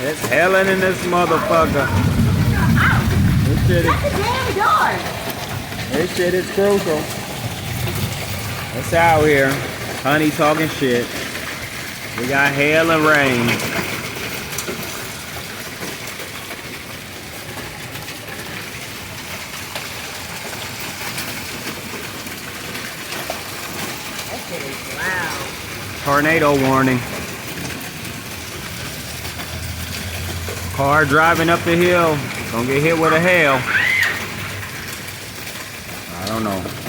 It's hailing in this motherfucker. This shit is crucial. It's out here. Honey talking shit. We got hail and rain. That shit is loud. Tornado warning. Car driving up the hill. Gonna get hit with a hail. I don't know.